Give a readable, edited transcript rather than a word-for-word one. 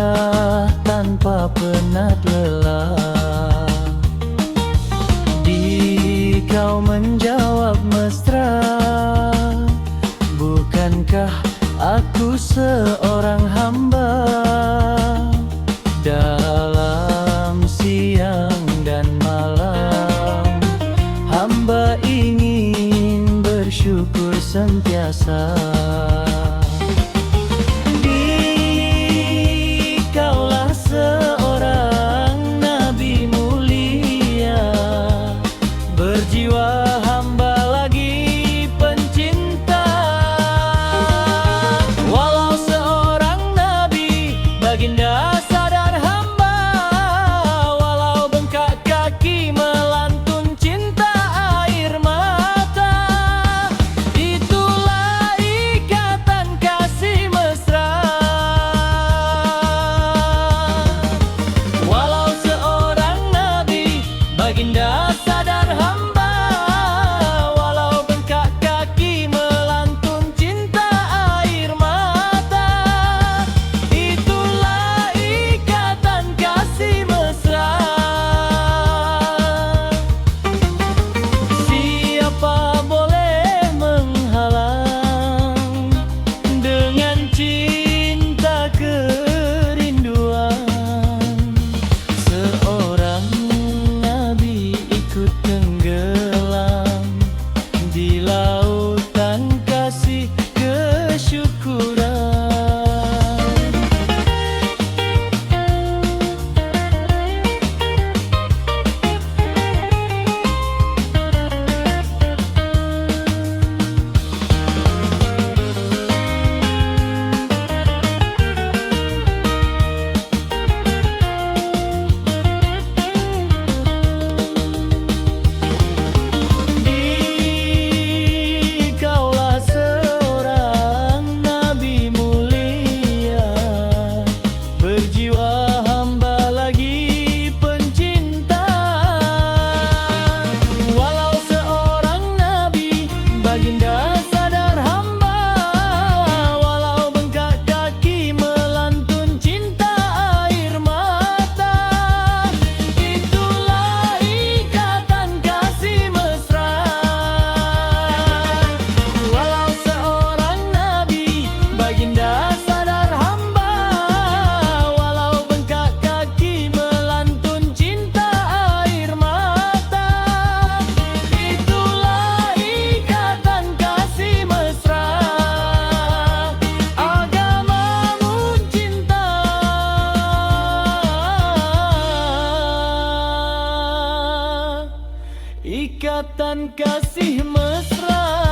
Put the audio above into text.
cinta tanpa penat lelah. Di kau menjawab mesra, bukankah aku seorang hamba? Dalam siang dan malam, hamba ingin bersyukur sentiasa. Dikaulah seorang nabi mulia, berjiwa hamba lagi pencinta. Walau seorang nabi, baginda sadar hamba, walau bengkak kaki melantun cinta air mata. Itulah ikatan kasih mesra. Walau seorang nabi, baginda sadar hamba, walau bengkak kaki melantun cinta air mata. Itulah ikatan kasih mesra. Siapa boleh menghalang dengan cinta kerinduan? Seorang nabi ikut tenggelam di lautan kasih kesyukuran. Dikaulah seorang nabi mulia, berjiwa hamba lagi pencinta. Walau seorang nabi, baginda sadar hamba, walau bengkak kaki melantun cinta air mata. Itulah ikatan kasih mesra. Walau seorang nabi, baginda sadar hamba, walau bengkak kaki melantun cinta air mata. Itulah ikatan kasih mesra. Agamamu cinta, ikatan kasih mesra.